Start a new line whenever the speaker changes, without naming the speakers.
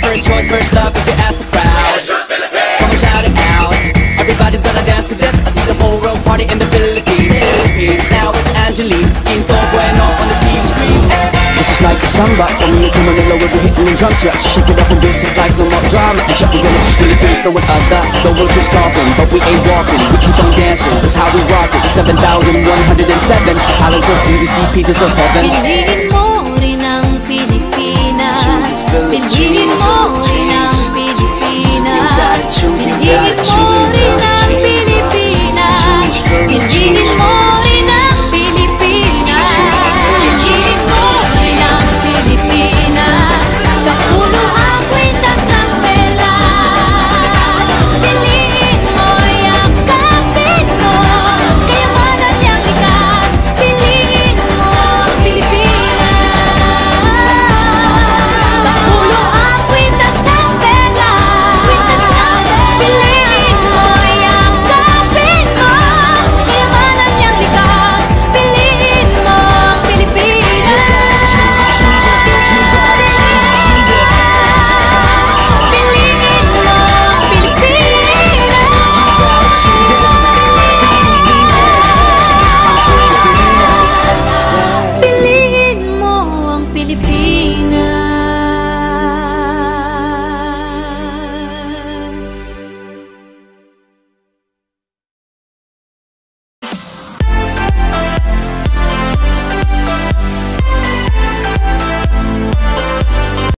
first choice, first love if you ask the crowd. Come on, shout it out. Everybody's gonna dance to this. I see the whole world party in the Philippines. Now with Angelique, Quinto Bueno on the TV screen. This is like a samba, coming into Manila where we're hitting the drums. Yeah, so shake it up and dance it like no more drama. And check, we're gonna choose Philippines, know what I got. The world keeps talking, but we ain't walking. We keep on dancing, that's how we rock it. 7,107 islands of beauty, see pieces of heaven.
Piliin mo rin ang Pilipinas.